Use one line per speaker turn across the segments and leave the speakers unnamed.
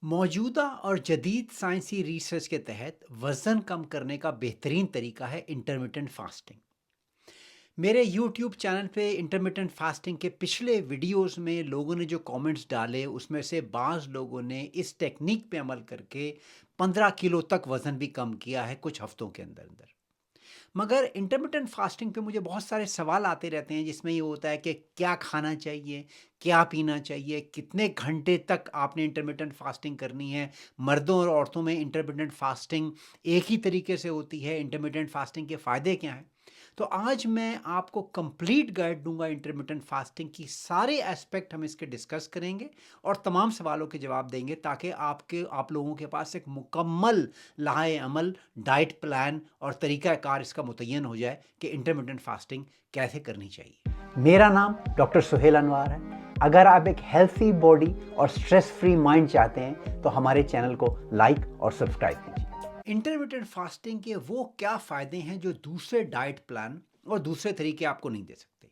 मौजूदा और जदीद साइंसी रिसर्च के तहत वज़न कम करने का बेहतरीन तरीका है इंटरमिटेंट फास्टिंग। मेरे यूट्यूब चैनल पे इंटरमिटेंट फास्टिंग के पिछले वीडियोस में लोगों ने जो कमेंट्स डाले उसमें से बाज़ लोगों ने इस टेक्निक पे अमल करके 15 किलो तक वज़न भी कम किया है कुछ हफ्तों के अंदर अंदर। मगर इंटरमिटेंट फास्टिंग पे मुझे बहुत सारे सवाल आते रहते हैं जिसमें ये होता है कि क्या खाना चाहिए, क्या पीना चाहिए, कितने घंटे तक आपने इंटरमिटेंट फास्टिंग करनी है। मर्दों और औरतों में इंटरमिटेंट फास्टिंग एक ही तरीके से होती है, इंटरमिटेंट फास्टिंग के फ़ायदे क्या हैं। तो आज मैं आपको कंप्लीट गाइड दूंगा इंटरमिटेंट फास्टिंग की, सारे एस्पेक्ट हम इसके डिस्कस करेंगे और तमाम सवालों के जवाब देंगे ताकि आप लोगों के पास एक मुकम्मल लाहे अमल डाइट प्लान और तरीक़ाकार इसका मुतय्यन हो जाए कि इंटरमिटेंट फास्टिंग कैसे करनी चाहिए। मेरा नाम डॉक्टर सुहेल अनवार है। अगर आप एक हेल्थी बॉडी और स्ट्रेस फ्री माइंड चाहते हैं तो हमारे चैनल को लाइक और सब्सक्राइब कीजिए। इंटरमिटेंट फास्टिंग के वो क्या फ़ायदे हैं जो दूसरे डाइट प्लान और दूसरे तरीके आपको नहीं दे सकते।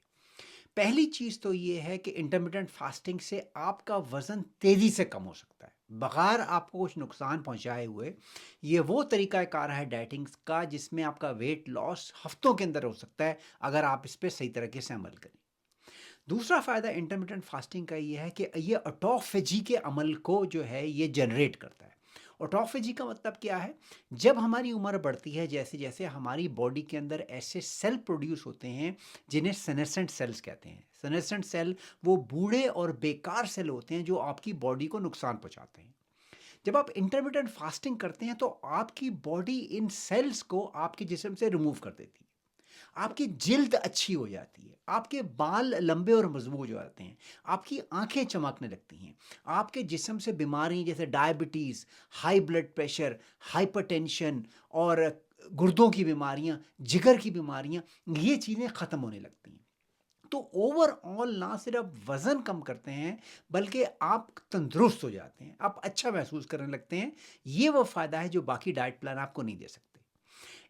पहली चीज़ तो ये है कि इंटरमिटेंट फास्टिंग से आपका वज़न तेज़ी से कम हो सकता है बगैर आपको कुछ नुकसान पहुंचाए हुए। ये वो तरीक़ाकार है डाइटिंग का जिसमें आपका वेट लॉस हफ्तों के अंदर हो सकता है अगर आप इस पर सही तरीके से अमल करें। दूसरा फ़ायदा इंटरमिटेंट फास्टिंग का ये है कि ये ऑटोफेजी के अमल को जो है ये जनरेट करता है। ऑटोफेजी का मतलब क्या है? जब हमारी उम्र बढ़ती है जैसे जैसे हमारी बॉडी के अंदर ऐसे सेल प्रोड्यूस होते हैं जिन्हें सेनेसेंट सेल्स कहते हैं। सेनेसेंट सेल वो बूढ़े और बेकार सेल होते हैं जो आपकी बॉडी को नुकसान पहुंचाते हैं। जब आप इंटरमिटेंट फास्टिंग करते हैं तो आपकी बॉडी इन सेल्स को आपके जिस्म से रिमूव कर देती है। आपकी जिल्द अच्छी हो जाती है, आपके बाल लंबे और मजबूत हो जाते हैं, आपकी आंखें चमकने लगती हैं, आपके जिस्म से बीमारी जैसे diabetes, high blood pressure, hypertension और गुर्दों की बीमारियां, जिगर की बीमारियां, ये चीज़ें ख़त्म होने लगती हैं। तो ओवरऑल ना सिर्फ वज़न कम करते हैं बल्कि आप तंदुरुस्त हो जाते हैं, आप अच्छा महसूस करने लगते हैं। ये वो फ़ायदा है जो बाकी डाइट प्लान आपको नहीं दे सकते।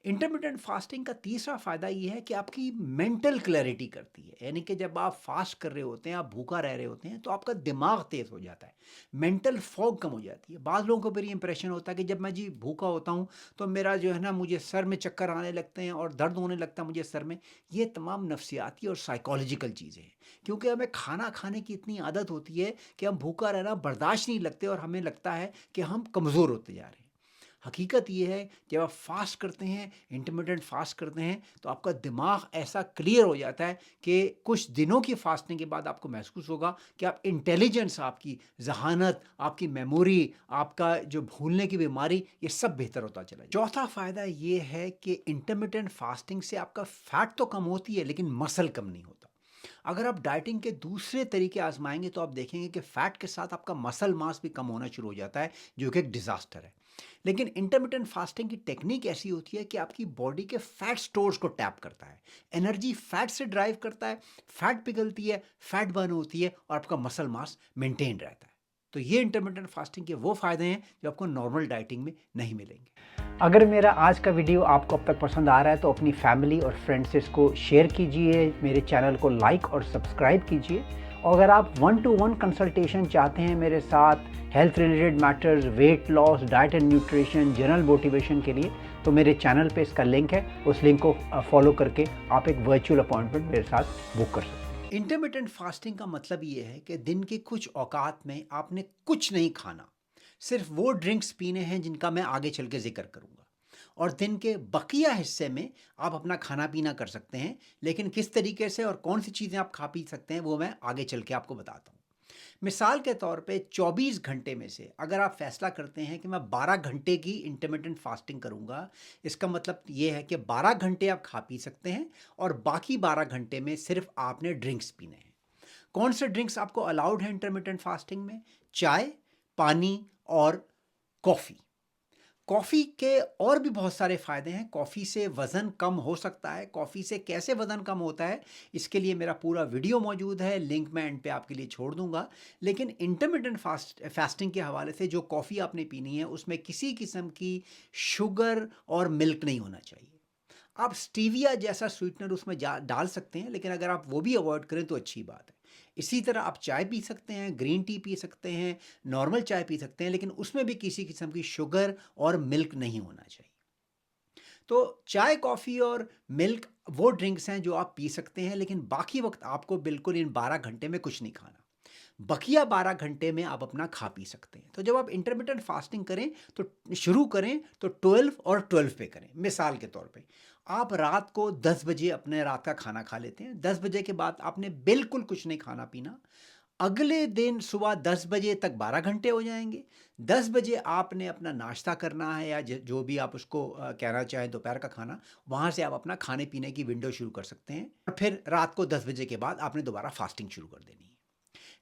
इंटरमिटेंट फास्टिंग का तीसरा फ़ायदा ये है कि आपकी मेंटल क्लैरिटी करती है, यानी कि जब आप फास्ट कर रहे होते हैं, आप भूखा रह रहे होते हैं तो आपका दिमाग तेज़ हो जाता है, मेंटल फॉग कम हो जाती है। बाज़ लोगों को फिर ये इंप्रेशन होता है कि जब मैं जी भूखा होता हूँ तो मेरा जो है ना मुझे सर में चक्कर आने लगते हैं और दर्द होने लगता है मुझे सर में। ये तमाम नफ्सियाती और साइकोलॉजिकल चीज़ें हैं क्योंकि हमें खाना खाने की इतनी आदत होती है कि हम भूखा रहना बर्दाश्त नहीं लगते और हमें लगता है कि हम कमज़ोर होते जा रहे हैं। हकीकत ये है जब आप फास्ट करते हैं, इंटरमिटेंट फास्ट करते हैं तो आपका दिमाग ऐसा क्लियर हो जाता है कि कुछ दिनों की फास्टिंग के बाद आपको महसूस होगा कि आप इंटेलिजेंस, आपकी जहानत, आपकी मेमोरी, आपका जो भूलने की बीमारी, ये सब बेहतर होता चला जाए। चौथा फ़ायदा ये है कि इंटरमिटेंट फास्टिंग से आपका फैट तो कम होती है लेकिन मसल कम नहीं होता। अगर आप डाइटिंग के दूसरे तरीके आजमाएंगे तो आप देखेंगे कि फैट के साथ आपका मसल मास भी कम होना शुरू हो जाता है जो कि एक डिजास्टर है। लेकिन इंटरमिटेंट फास्टिंग की टेक्निक ऐसी होती है कि आपकी बॉडी के फैट स्टोर्स को टैप करता है, एनर्जी फैट से ड्राइव करता है, फैट पिघलती है, फैट बर्न होती है और आपका मसल मास मेंटेन रहता है। तो ये इंटरमिटेंट फास्टिंग के वो फायदे हैं जो आपको नॉर्मल डाइटिंग में नहीं मिलेंगे। अगर मेरा आज का वीडियो आपको अब तक पसंद आ रहा है तो अपनी फैमिली और फ्रेंड्स से इसको शेयर कीजिए, मेरे चैनल को लाइक और सब्सक्राइब कीजिए। और अगर आप 1-to-1 कंसल्टेशन चाहते हैं मेरे साथ health related matters, weight loss, diet and nutrition, general motivation के लिए, तो मेरे चैनल पे इसका लिंक है, उस लिंक को फॉलो करके आप एक वर्चुअल अपॉइंटमेंट मेरे साथ बुक कर सकते हैं। इंटरमिटेंट फास्टिंग का मतलब ये है कि दिन के कुछ औकात में आपने कुछ नहीं खाना, सिर्फ वो ड्रिंक्स पीने हैं जिनका मैं आगे चल के जिक्र करूंगा। और दिन के बकिया हिस्से में आप अपना खाना पीना कर सकते हैं, लेकिन किस तरीके से और कौन सी चीज़ें आप खा पी सकते हैं वो मैं आगे चल के आपको बताता हूँ। मिसाल के तौर पे 24 घंटे में से अगर आप फैसला करते हैं कि मैं 12 घंटे की इंटरमिटेंट फास्टिंग करूंगा, इसका मतलब ये है कि 12 घंटे आप खा पी सकते हैं और बाकी 12 घंटे में सिर्फ आपने ड्रिंक्स पीने हैं। कौन से ड्रिंक्स आपको अलाउड है इंटरमिटेंट फास्टिंग में? चाय, पानी और कॉफ़ी। कॉफ़ी के और भी बहुत सारे फ़ायदे हैं। कॉफ़ी से वज़न कम हो सकता है। कॉफ़ी से कैसे वज़न कम होता है, इसके लिए मेरा पूरा वीडियो मौजूद है, लिंक मैं एंड पे आपके लिए छोड़ दूँगा। लेकिन इंटरमिटेंट फास्टिंग के हवाले से जो कॉफ़ी आपने पीनी है, उसमें किसी किस्म की शुगर और मिल्क नहीं होना चाहिए। आप स्टीविया जैसा स्वीटनर उसमें डाल सकते हैं, लेकिन अगर आप वो भी अवॉइड करें तो अच्छी बात है। इसी तरह आप चाय पी सकते हैं, ग्रीन टी पी सकते हैं, नॉर्मल चाय पी सकते हैं, लेकिन उसमें भी किसी किस्म की शुगर और मिल्क नहीं होना चाहिए। तो चाय, कॉफ़ी और मिल्क वो ड्रिंक्स हैं जो आप पी सकते हैं, लेकिन बाकी वक़्त आपको बिल्कुल इन 12 घंटे में कुछ नहीं खाना। बकिया 12 घंटे में आप अपना खा पी सकते हैं। तो जब आप इंटरमिटेंट फास्टिंग करें तो शुरू करें तो 12 और 12 पे करें। मिसाल के तौर पे आप रात को 10 बजे अपने रात का खाना खा लेते हैं। 10 बजे के बाद आपने बिल्कुल कुछ नहीं खाना पीना। अगले दिन सुबह 10 बजे तक 12 घंटे हो जाएँगे। 10 बजे आपने अपना नाश्ता करना है या जो भी आप उसको कहना चाहें दोपहर का खाना, वहाँ से आप अपना खाने-पीने की विंडो शुरू कर सकते हैं। और फिर रात को 10 बजे के बाद आपने दोबारा फास्टिंग शुरू कर देनी है।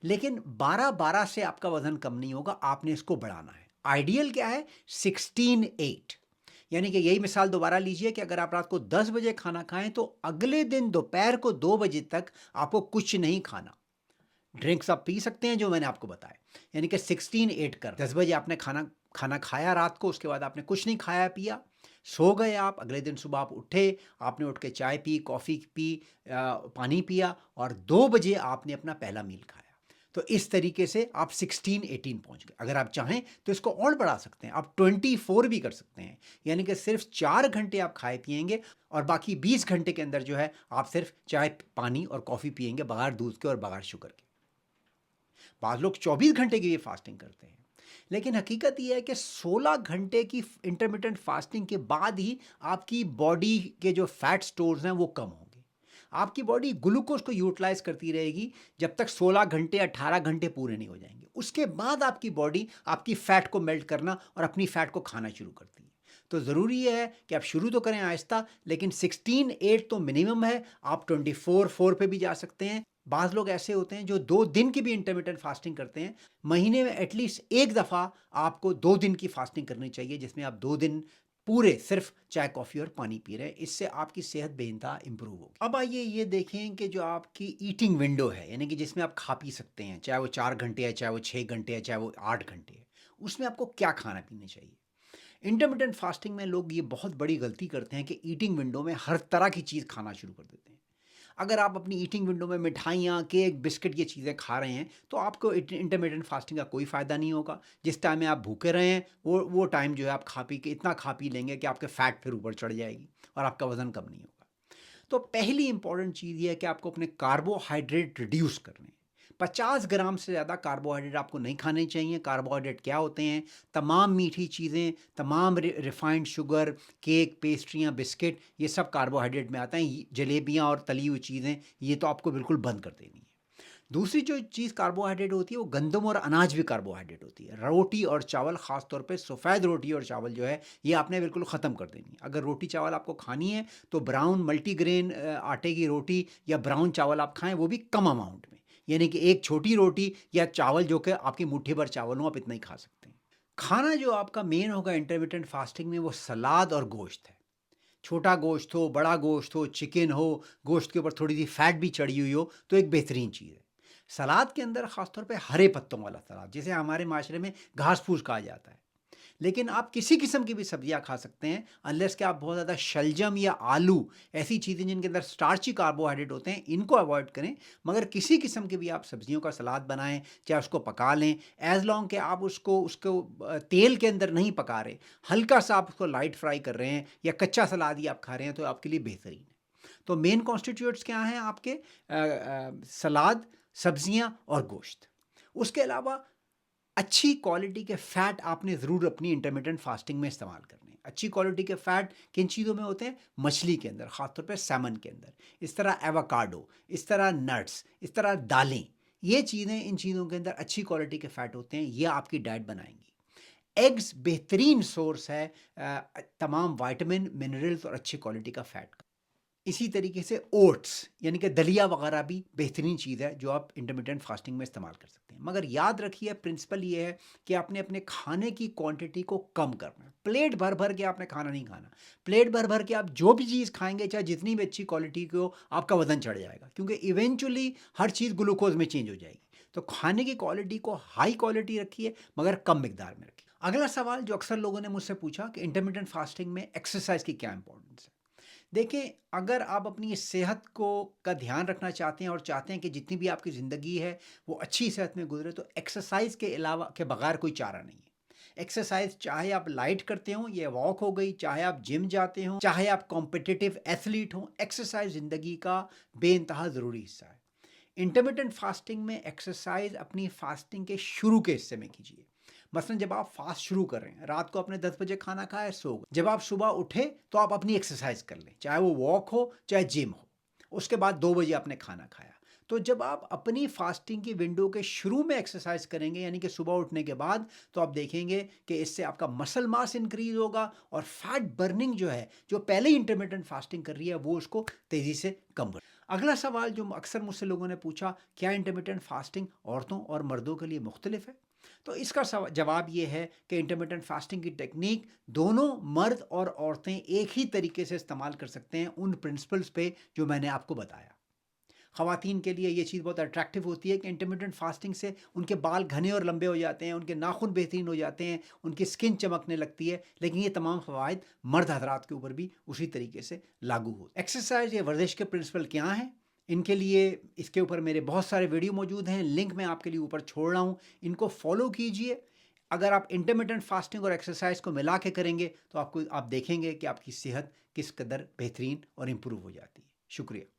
लेकिन 12-12 से आपका वज़न कम नहीं होगा, आपने इसको बढ़ाना है। आइडियल क्या है? 16-8 यानी कि यही मिसाल दोबारा लीजिए कि अगर आप रात को 10 बजे खाना खाएँ तो अगले दिन दोपहर को 2 बजे तक आपको कुछ नहीं खाना। ड्रिंक्स आप पी सकते हैं जो मैंने आपको बताया। यानी कि 16-8 कर 10 बजे आपने खाना खाना खाया रात को, उसके बाद आपने कुछ नहीं खाया पिया, सो गए आप, अगले दिन सुबह आप उठे, आपने उठ के चाय पी, कॉफ़ी पी, पानी पिया और 2 बजे आपने अपना पहला मील खाया। तो इस तरीके से आप 16-18 पहुँच गए। अगर आप चाहें तो इसको और बढ़ा सकते हैं, आप 24 भी कर सकते हैं। यानी कि सिर्फ़ 4 घंटे आप खाए पिएँगे और बाकी 20 घंटे के अंदर जो है आप सिर्फ़ चाय, पानी और कॉफ़ी पिएँगे बगैर दूध के और बगैर शुगर के। बाद लोग 24 घंटे की भी फास्टिंग करते हैं, लेकिन हकीकत ये है कि 16 घंटे की इंटरमिटेंट फास्टिंग के बाद ही आपकी बॉडी के जो फैट स्टोर्स हैं वो कम होंगे। आपकी बॉडी ग्लूकोज को यूटिलाइज करती रहेगी जब तक 16 घंटे 18 घंटे पूरे नहीं हो जाएंगे। उसके बाद आपकी बॉडी आपकी फैट को मेल्ट करना और अपनी फैट को खाना शुरू करती है। तो ज़रूरी है कि आप शुरू तो करें आहिस्ता, लेकिन 16-8 तो मिनिमम है। आप 24-4 पे भी जा सकते हैं। बाज़ लोग ऐसे होते हैं जो 2 दिन की भी इंटरमिटेंट फास्टिंग करते हैं। महीने में एटलीस्ट एक दफ़ा आपको 2 दिन की फास्टिंग करनी चाहिए, जिसमें आप 2 दिन पूरे सिर्फ चाय, कॉफ़ी और पानी पी रहे हैं। इससे आपकी सेहत बेइंतहा इंप्रूव होगी। अब आइए ये देखें कि जो आपकी ईटिंग विंडो है, यानी कि जिसमें आप खा पी सकते हैं, चाहे वो 4 घंटे है, चाहे वो 6 घंटे है, चाहे वो 8 घंटे है, उसमें आपको क्या खाना पीना चाहिए। इंटरमिटेंट फास्टिंग में लोग ये बहुत बड़ी गलती करते हैं कि ईटिंग विंडो में हर तरह की चीज़ खाना शुरू कर देते हैं। अगर आप अपनी ईटिंग विंडो में मिठाइयाँ, केक, बिस्किट ये चीज़ें खा रहे हैं, तो आपको इंटरमिटेंट फास्टिंग का कोई फ़ायदा नहीं होगा। जिस टाइम में आप भूखे रहें, वो टाइम जो है आप खा पी के इतना खा पी लेंगे कि आपके फैट फिर ऊपर चढ़ जाएगी और आपका वज़न कम नहीं होगा। तो पहली इंपॉर्टेंट चीज़ ये है कि आपको अपने कार्बोहाइड्रेट रिड्यूस करने हैं। 50 ग्राम से ज़्यादा कार्बोहाइड्रेट आपको नहीं खाने चाहिए। कार्बोहाइड्रेट क्या होते हैं? तमाम मीठी चीज़ें, तमाम रिफाइंड शुगर, केक, पेस्ट्रियाँ, बिस्किट, ये सब कार्बोहाइड्रेट में आते हैं। जलेबियाँ और तली हुई चीज़ें, ये तो आपको बिल्कुल बंद कर देनी है। दूसरी जो चीज़ कार्बोहाइड्रेट होती है वो गंदम और अनाज भी कार्बोहाइड्रेट होती है। रोटी और चावल, ख़ास तौर पे सफ़ेद रोटी और चावल जो है ये आपने बिल्कुल ख़त्म कर देनी है। अगर रोटी चावल आपको खानी है तो ब्राउन मल्टीग्रेन आटे की रोटी या ब्राउन चावल आप खाएं, वो भी कम अमाउंट में। यानी कि एक छोटी रोटी या चावल जो कि आपकी मुट्ठी भर चावल हो, आप इतना ही खा सकते हैं। खाना जो आपका मेन होगा इंटरमिटेंट फास्टिंग में वो सलाद और गोश्त है। छोटा गोश्त हो, बड़ा गोश्त हो, चिकन हो, गोश्त के ऊपर थोड़ी सी फैट भी चढ़ी हुई हो, तो एक बेहतरीन चीज़ है। सलाद के अंदर ख़ास तौर पे हरे पत्तों वाला सलाद, जिसे हमारे माशरे में घास फूस कहा जाता है। लेकिन आप किसी किस्म की भी सब्जियां खा सकते हैं, अनलेस कि आप बहुत ज़्यादा शलजम या आलू, ऐसी चीज़ें जिनके अंदर स्टार्ची कार्बोहाइड्रेट होते हैं, इनको अवॉइड करें। मगर किसी किस्म की भी आप सब्जियों का सलाद बनाएं, चाहे उसको पका लें, एज लॉन्ग कि आप उसको उसको तेल के अंदर नहीं पका रहे, हल्का सा आप उसको लाइट फ्राई कर रहे हैं या कच्चा सलाद ही आप खा रहे हैं, तो आपके लिए बेहतरीन है। तो मेन कॉन्स्टिट्यूएंट्स क्या हैं आपके? सलाद, सब्जियां और गोश्त। उसके अलावा अच्छी क्वालिटी के फ़ैट आपने ज़रूर अपनी इंटरमिटेंट फास्टिंग में इस्तेमाल करने हैं। अच्छी क्वालिटी के फ़ैट किन चीज़ों में होते हैं? मछली के अंदर, ख़ासतौर पे सैमन के अंदर, इस तरह एवोकाडो, इस तरह नट्स, इस तरह दालें, ये चीज़ें, इन चीज़ों के अंदर अच्छी क्वालिटी के फ़ैट होते हैं, ये आपकी डाइट बनाएंगी। एग्स बेहतरीन सोर्स है तमाम विटामिन, मिनरल्स और अच्छी क्वालिटी का फ़ैट का। इसी तरीके से ओट्स, यानी कि दलिया वगैरह भी बेहतरीन चीज़ है जो आप इंटरमिटेंट फास्टिंग में इस्तेमाल कर सकते हैं। मगर याद रखिए, प्रिंसिपल ये है कि आपने अपने खाने की क्वांटिटी को कम करना है। प्लेट भर भर के आपने खाना नहीं खाना। प्लेट भर भर के आप जो भी चीज़ खाएंगे, चाहे जितनी भी अच्छी क्वालिटी की हो, आपका वजन चढ़ जाएगा, क्योंकि इवेंचुअली हर चीज़ ग्लूकोज में चेंज हो जाएगी। तो खाने की क्वालिटी को हाई क्वालिटी रखिए, मगर कम मिकदार में रखिए। अगला सवाल जो अक्सर लोगों ने मुझसे पूछा कि इंटरमिटेंट फास्टिंग में एक्सरसाइज की क्या इंपॉर्टेंस है। देखिए, अगर आप अपनी सेहत को का ध्यान रखना चाहते हैं और चाहते हैं कि जितनी भी आपकी ज़िंदगी है, वो अच्छी सेहत में गुज़रे, तो एक्सरसाइज़ के अलावा के बगैर कोई चारा नहीं है। एक्सरसाइज़ चाहे आप लाइट करते हों, ये वॉक हो गई, चाहे आप जिम जाते हों, चाहे आप कॉम्पिटिटिव एथलीट हों, एक्सरसाइज़ ज़िंदगी का बेइंतहा ज़रूरी हिस्सा है। इंटरमिटेंट फास्टिंग में एक्सरसाइज अपनी फास्टिंग के शुरू के हिस्से में कीजिए। मसलन जब आप फास्ट शुरू कर रहे हैं, रात को आपने 10 बजे खाना खाया, सो गए, जब आप सुबह उठे तो आप अपनी एक्सरसाइज कर लें, चाहे वो वॉक हो चाहे जिम हो। उसके बाद 2 बजे आपने खाना खाया। तो जब आप अपनी फास्टिंग की विंडो के शुरू में एक्सरसाइज करेंगे, यानी कि सुबह उठने के बाद, तो आप देखेंगे कि इससे आपका मसल मास इंक्रीज होगा और फैट बर्निंग जो है, जो पहले ही इंटरमिटेंट फास्टिंग कर रही है, वो उसको तेजी से कम कर। अगला सवाल जो अक्सर मुझसे लोगों ने पूछा, क्या इंटरमिटेंट फास्टिंग औरतों और मर्दों के लिए मुख्तलिफ है? तो इसका जवाब ये है कि इंटरमिटेंट फास्टिंग की टेक्निक दोनों मर्द और औरतें एक ही तरीके से इस्तेमाल कर सकते हैं, उन प्रिंसिपल्स पे जो मैंने आपको बताया। ख़वातीन के लिए ये चीज़ बहुत अट्रैक्टिव होती है कि इंटरमिटेंट फास्टिंग से उनके बाल घने और लंबे हो जाते हैं, उनके नाखून बेहतरीन हो जाते हैं, उनकी स्किन चमकने लगती है। लेकिन ये तमाम फ़वाइद मर्द हज़रात के ऊपर भी उसी तरीके से लागू हो। एक्सरसाइज या वर्जिश के प्रिंसिपल क्या हैं? इनके लिए इसके ऊपर मेरे बहुत सारे वीडियो मौजूद हैं, लिंक मैं आपके लिए ऊपर छोड़ रहा हूँ। इनको फॉलो कीजिए। अगर आप इंटरमिटेंट फास्टिंग और एक्सरसाइज को मिला के करेंगे तो आप देखेंगे कि आपकी सेहत किस कदर बेहतरीन और इम्प्रूव हो जाती है। शुक्रिया।